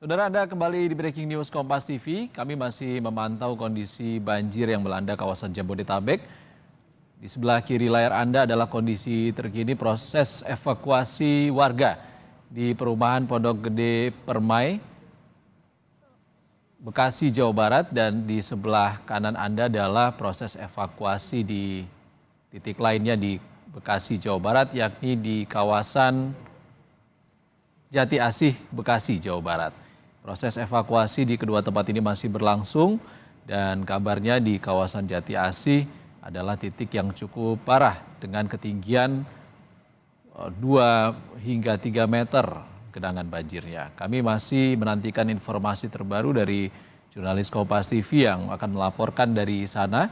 Saudara, Anda kembali di Breaking News Kompas TV. Kami masih memantau kondisi banjir yang melanda kawasan Jabodetabek. Di sebelah kiri layar Anda adalah kondisi terkini proses evakuasi warga di perumahan Pondok Gede Permai, Bekasi, Jawa Barat. Dan di sebelah kanan Anda adalah proses evakuasi di titik lainnya di Bekasi, Jawa Barat, yakni di kawasan Jati Asih, Bekasi, Jawa Barat. Proses evakuasi di kedua tempat ini masih berlangsung dan kabarnya di kawasan Jati Asih adalah titik yang cukup parah dengan ketinggian 2 hingga 3 meter genangan banjirnya. Kami masih menantikan informasi terbaru dari jurnalis Kompas TV yang akan melaporkan dari sana.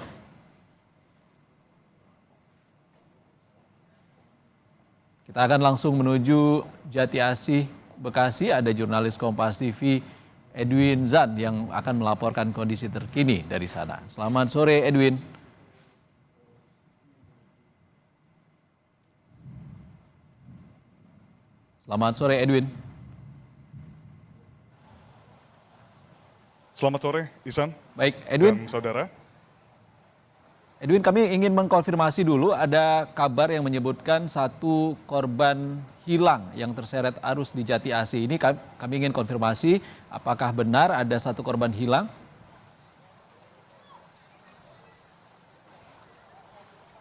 Kita akan langsung menuju Jati Asih, Bekasi. Ada jurnalis Kompas TV Edwin Zan yang akan melaporkan kondisi terkini dari sana. Selamat sore Edwin. Selamat sore Edwin. Selamat sore Ihsan. Baik Edwin. Dan saudara. Edwin, kami ingin mengkonfirmasi dulu, ada kabar yang menyebutkan satu korban hilang yang terseret arus di Jati Asih. Ini kami ingin konfirmasi, apakah benar ada satu korban hilang?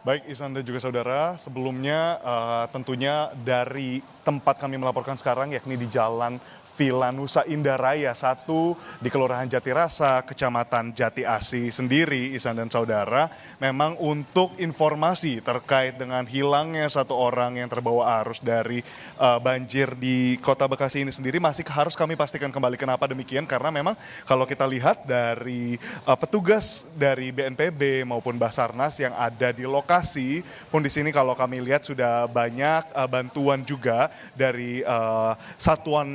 Baik Ihsan dan juga saudara, sebelumnya tentunya dari tempat kami melaporkan sekarang yakni di Jalan Villa Nusa Indah Raya 1 di Kelurahan Jatirasa, Kecamatan Jati Asih sendiri, Ihsan dan saudara, memang untuk informasi terkait dengan hilangnya satu orang yang terbawa arus dari banjir di Kota Bekasi ini sendiri masih harus kami pastikan kembali. Kenapa demikian? Karena memang kalau kita lihat dari petugas dari BNPB maupun Basarnas yang ada di lokasi pun di sini kalau kami lihat sudah banyak bantuan juga dari satuan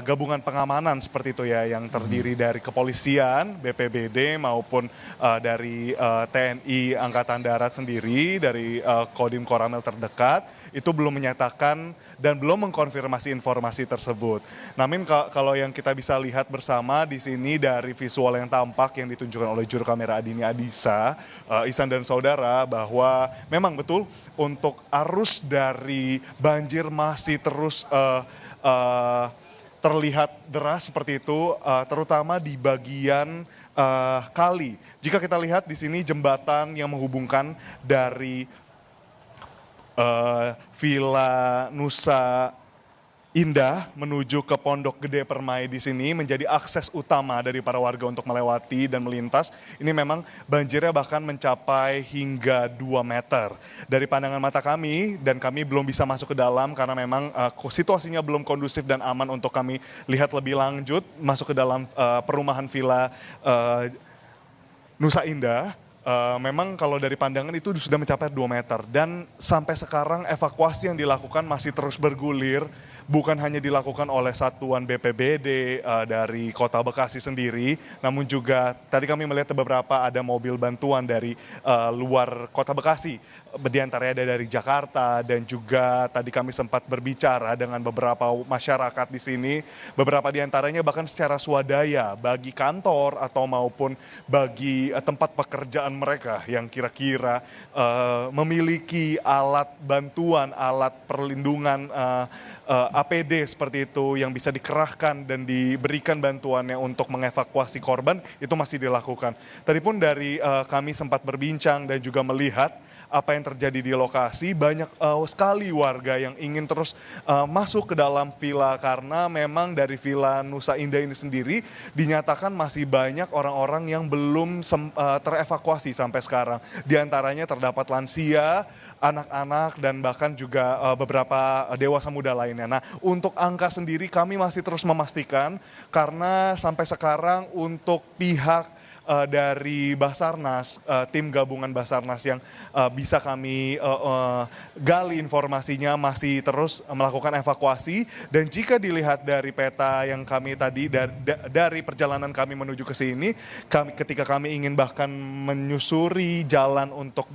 gabungan pengamanan seperti itu ya, yang terdiri dari kepolisian, BPBD maupun dari TNI Angkatan Darat sendiri, dari Kodim Koramil terdekat, itu belum menyatakan dan belum mengkonfirmasi informasi tersebut. Namun kalau yang kita bisa lihat bersama di sini dari visual yang tampak yang ditunjukkan oleh juru kamera Adini Adisa, Ihsan dan saudara, bahwa memang betul untuk arus dari banjir masih terus terlihat deras seperti itu, terutama di bagian kali. Jika kita lihat di sini jembatan yang menghubungkan dari Villa Nusa Indah menuju ke Pondok Gede Permai di sini menjadi akses utama dari para warga untuk melewati dan melintas. Ini memang banjirnya bahkan mencapai hingga 2 meter. Dari pandangan mata kami, dan kami belum bisa masuk ke dalam karena memang situasinya belum kondusif dan aman untuk kami lihat lebih lanjut masuk ke dalam perumahan Villa Nusa Indah. Memang kalau dari pandangan itu sudah mencapai 2 meter dan sampai sekarang evakuasi yang dilakukan masih terus bergulir, bukan hanya dilakukan oleh satuan BPBD dari Kota Bekasi sendiri, namun juga tadi kami melihat beberapa ada mobil bantuan dari luar Kota Bekasi, diantaranya ada dari Jakarta, dan juga tadi kami sempat berbicara dengan beberapa masyarakat di sini, beberapa diantaranya bahkan secara swadaya bagi kantor atau maupun bagi tempat pekerjaan mereka yang kira-kira memiliki alat bantuan, alat perlindungan APD seperti itu yang bisa dikerahkan dan diberikan bantuannya untuk mengevakuasi korban, itu masih dilakukan. Tadi pun dari kami sempat berbincang dan juga melihat apa yang terjadi di lokasi, banyak sekali warga yang ingin terus masuk ke dalam villa karena memang dari Villa Nusa Indah ini sendiri dinyatakan masih banyak orang-orang yang belum terevakuasi sampai sekarang. Di antaranya terdapat lansia, anak-anak, dan bahkan juga beberapa dewasa muda lainnya. Nah, untuk angka sendiri kami masih terus memastikan karena sampai sekarang untuk pihak dari Basarnas, tim gabungan Basarnas yang bisa kami gali informasinya masih terus melakukan evakuasi. Dan jika dilihat dari peta yang kami tadi dari perjalanan kami menuju ke sini, ketika kami ingin bahkan menyusuri jalan untuk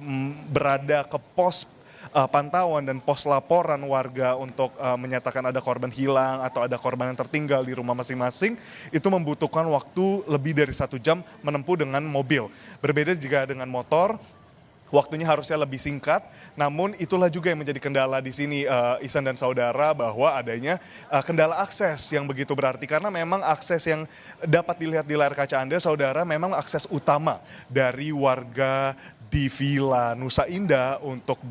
berada ke pos pantauan dan pos laporan warga untuk menyatakan ada korban hilang atau ada korban yang tertinggal di rumah masing-masing, itu membutuhkan waktu lebih dari 1 jam menempuh dengan mobil. Berbeda jika dengan motor, waktunya harusnya lebih singkat, namun itulah juga yang menjadi kendala di sini, Ihsan dan saudara, bahwa adanya kendala akses yang begitu berarti. Karena memang akses yang dapat dilihat di layar kaca Anda, saudara, memang akses utama dari warga di Villa Nusa Indah untuk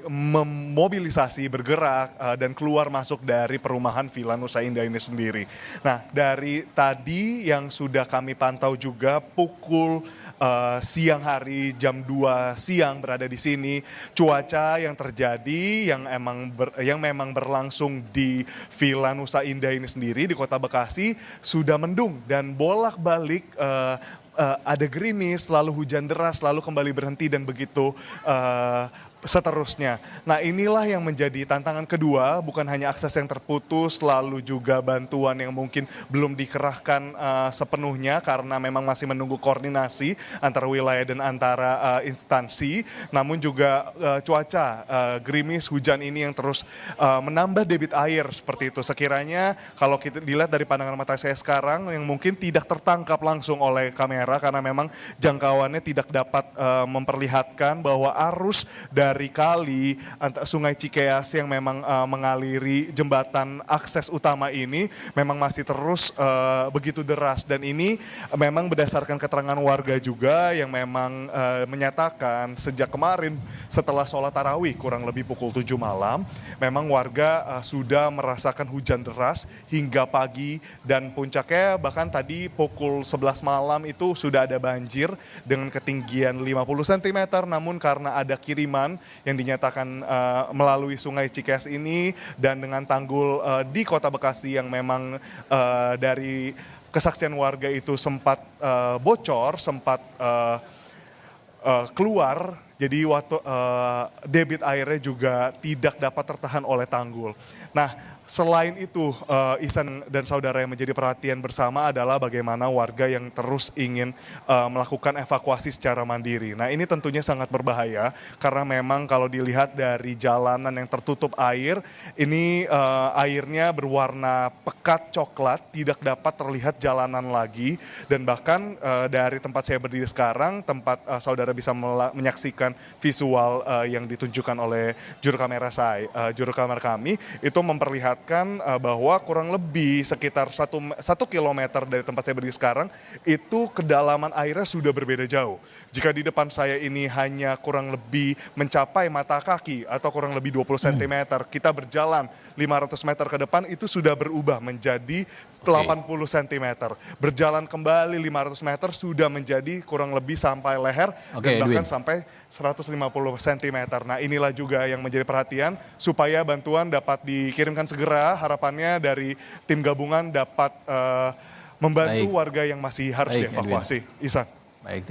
memobilisasi, bergerak, dan keluar masuk dari perumahan Villa Nusa Indah ini sendiri. Nah, dari tadi yang sudah kami pantau juga pukul siang hari jam 2 siang berada di sini, cuaca yang terjadi yang memang berlangsung di Villa Nusa Indah ini sendiri di Kota Bekasi sudah mendung dan bolak-balik ada gerimis, lalu hujan deras, lalu kembali berhenti dan begitu seterusnya. Nah, inilah yang menjadi tantangan kedua, bukan hanya akses yang terputus, lalu juga bantuan yang mungkin belum dikerahkan sepenuhnya karena memang masih menunggu koordinasi antara wilayah dan antara instansi, namun juga cuaca gerimis, hujan ini yang terus menambah debit air seperti itu. Sekiranya kalau kita dilihat dari pandangan mata saya sekarang yang mungkin tidak tertangkap langsung oleh kamera karena memang jangkauannya tidak dapat memperlihatkan bahwa arus dari kali Sungai Cikeas yang memang mengaliri jembatan akses utama ini memang masih terus begitu deras, dan ini memang berdasarkan keterangan warga juga yang memang menyatakan sejak kemarin setelah sholat tarawih kurang lebih pukul 7 malam memang warga sudah merasakan hujan deras hingga pagi, dan puncaknya bahkan tadi pukul 11 malam itu sudah ada banjir dengan ketinggian 50 cm, namun karena ada kiriman yang dinyatakan melalui Sungai Cikeas ini dan dengan tanggul di Kota Bekasi yang memang dari kesaksian warga itu sempat bocor, sempat keluar, jadi waktu debit airnya juga tidak dapat tertahan oleh tanggul. Nah, selain itu, Ihsan dan saudara, yang menjadi perhatian bersama adalah bagaimana warga yang terus ingin melakukan evakuasi secara mandiri. Nah, ini tentunya sangat berbahaya karena memang kalau dilihat dari jalanan yang tertutup air, ini airnya berwarna pekat coklat, tidak dapat terlihat jalanan lagi, dan bahkan dari tempat saya berdiri sekarang, tempat saudara bisa menyaksikan visual yang ditunjukkan oleh juru kamera kami, itu memperlihatkan bahwa kurang lebih sekitar 1 kilometer dari tempat saya berdiri sekarang itu kedalaman airnya sudah berbeda jauh. Jika di depan saya ini hanya kurang lebih mencapai mata kaki atau kurang lebih 20 cm, kita berjalan 500 meter ke depan itu sudah berubah menjadi 80 cm. Berjalan kembali 500 meter sudah menjadi kurang lebih sampai leher dan bahkan sampai 150 cm. Nah, inilah juga yang menjadi perhatian supaya bantuan dapat dikirimkan segera. Harapannya dari tim gabungan dapat membantu warga yang masih harus dievakuasi. Ihsan. Baik.